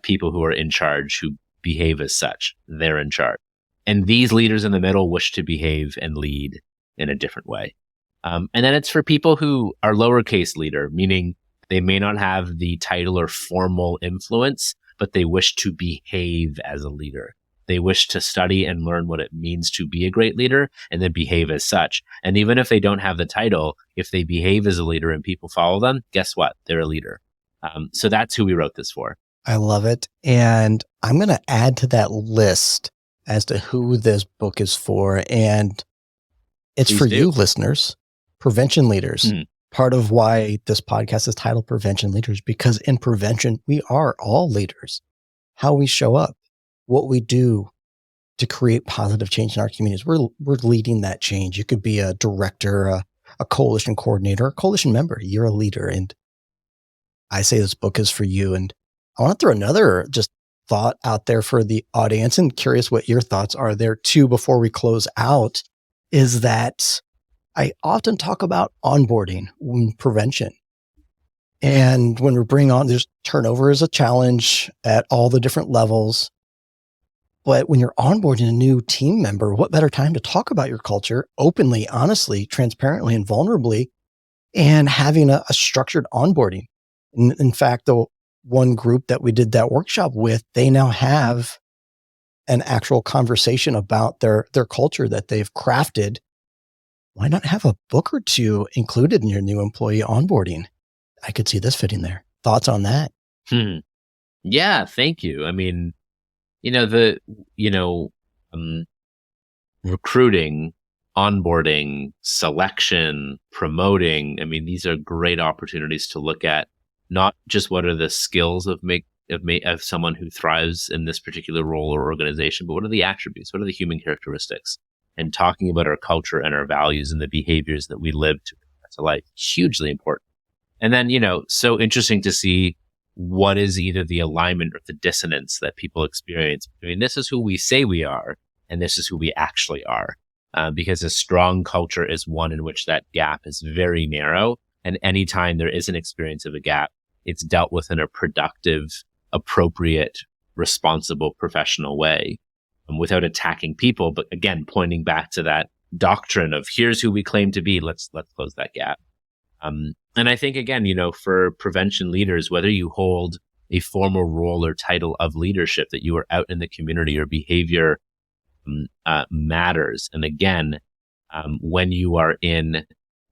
people who are in charge who behave as such. They're in charge. And these leaders in the middle wish to behave and lead in a different way. And then it's for people who are lowercase leader, meaning they may not have the title or formal influence, but they wish to behave as a leader. They wish to study and learn what it means to be a great leader and then behave as such. And even if they don't have the title, if they behave as a leader and people follow them, guess what? They're a leader. So that's who we wrote this for. I love it. And I'm going to add to that list as to who this book is for. And it's Please for do. you listeners, prevention leaders. Part of why this podcast is titled Prevention Leaders, because in prevention, we are all leaders. How we show up, what we do to create positive change in our communities. We're leading that change. You could be a director, a coalition coordinator, a coalition member. You're a leader. And I say this book is for you. And I want to throw another just thought out there for the audience, and curious what your thoughts are there too before we close out, is that I often talk about onboarding prevention. And when we bring on, there's turnover is a challenge at all the different levels. But when you're onboarding a new team member, what better time to talk about your culture openly, honestly, transparently, and vulnerably, and having a structured onboarding. In fact, one group that we did that workshop with, they now have an actual conversation about their culture that they've crafted. Why not have a book or two included in your new employee onboarding? I could see this fitting there. Thoughts on that? Yeah, thank you. I mean, recruiting, onboarding, selection, promoting. I mean, these are great opportunities to look at not just what are the skills of someone who thrives in this particular role or organization, but what are the attributes? What are the human characteristics? And talking about our culture and our values and the behaviors that we live to life, hugely important. And then, so interesting to see what is either the alignment or the dissonance that people experience between this is who we say we are and this is who we actually are. Because a strong culture is one in which that gap is very narrow. And anytime there is an experience of a gap, it's dealt with in a productive, appropriate, responsible, professional way without attacking people. But again, pointing back to that doctrine of here's who we claim to be. Let's close that gap. And I think, again, for prevention leaders, whether you hold a formal role or title of leadership, that you are out in the community, your behavior matters. And again, when you are in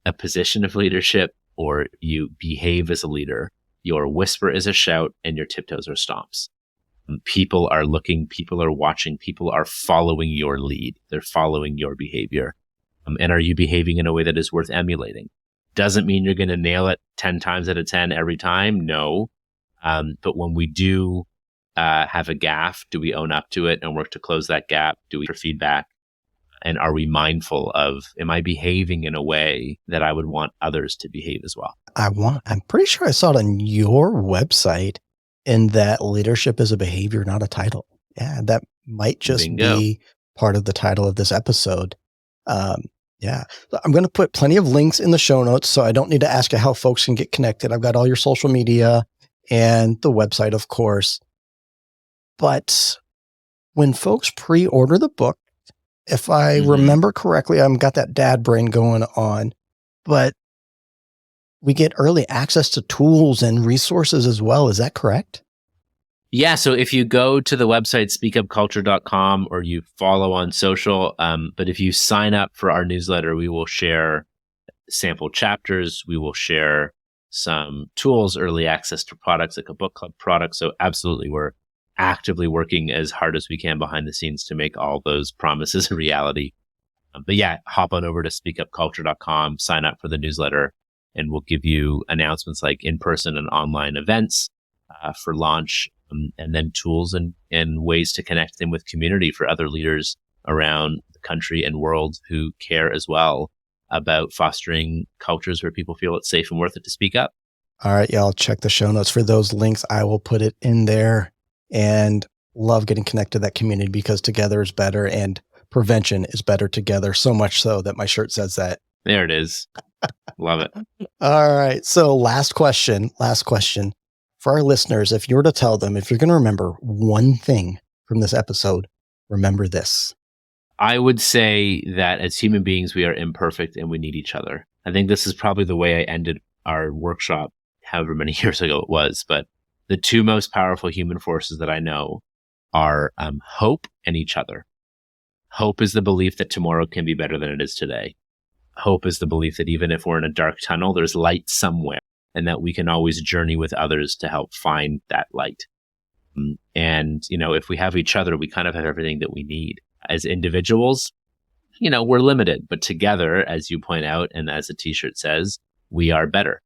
a position of leadership or you behave as a leader, your whisper is a shout and your tiptoes are stomps. People are looking, people are watching, people are following your lead. They're following your behavior. And are you behaving in a way that is worth emulating? Doesn't mean you're going to nail it 10 times out of 10 every time. No. But when we do have a gaffe, do we own up to it and work to close that gap? Do we for feedback? And are we mindful of, am I behaving in a way that I would want others to behave as well? I'm pretty sure I saw it on your website in that leadership is a behavior, not a title. Yeah, that might just be part of the title of this episode. Yeah. I'm going to put plenty of links in the show notes, so I don't need to ask you how folks can get connected. I've got all your social media and the website, of course. But when folks pre-order the book, if I remember correctly, I've got that dad brain going on, but we get early access to tools and resources as well. Is that correct? Yeah. So if you go to the website, speakupculture.com, or you follow on social, but if you sign up for our newsletter, we will share sample chapters. We will share some tools, early access to products like a book club product. So absolutely, we're actively working as hard as we can behind the scenes to make all those promises a reality. But yeah, hop on over to speakupculture.com, sign up for the newsletter, and we'll give you announcements like in-person and online events for launch, and then tools and ways to connect them with community for other leaders around the country and world who care as well about fostering cultures where people feel it's safe and worth it to speak up. All right, y'all, check the show notes for those links. I will put it in there, and love getting connected to that community because together is better and prevention is better together. So much so that my shirt says that. There it is. Love it. All right. So last question. For our listeners, if you were to tell them, if you're going to remember one thing from this episode, remember this. I would say that as human beings, we are imperfect and we need each other. I think this is probably the way I ended our workshop, however many years ago it was. But the two most powerful human forces that I know are hope and each other. Hope is the belief that tomorrow can be better than it is today. Hope is the belief that even if we're in a dark tunnel, there's light somewhere, and that we can always journey with others to help find that light. And, if we have each other, we kind of have everything that we need. As individuals, we're limited, but together, as you point out, and as the t-shirt says, we are better.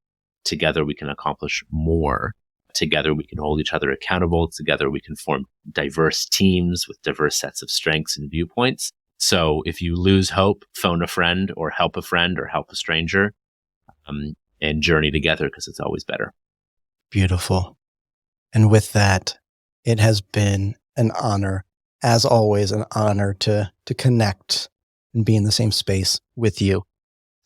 Together, we can accomplish more. Together, we can hold each other accountable. Together, we can form diverse teams with diverse sets of strengths and viewpoints. So if you lose hope, phone a friend or help a stranger, and journey together, because it's always better. Beautiful. And with that, it has been an honor, as always, an honor to connect and be in the same space with you.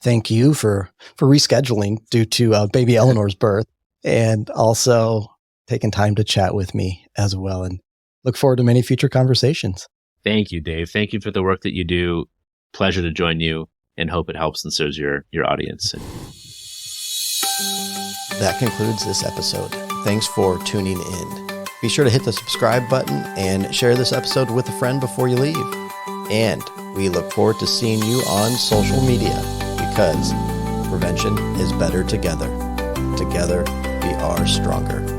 Thank you for rescheduling due to baby Eleanor's birth, and also taking time to chat with me as well. And look forward to many future conversations. Thank you, Dave. Thank you for the work that you do. Pleasure to join you, and hope it helps and serves your audience. That concludes this episode. thanks for tuning in. Be sure to hit the subscribe button and share this episode with a friend before you leave. And we look forward to seeing you on social media, because prevention is better together. Together, we are stronger.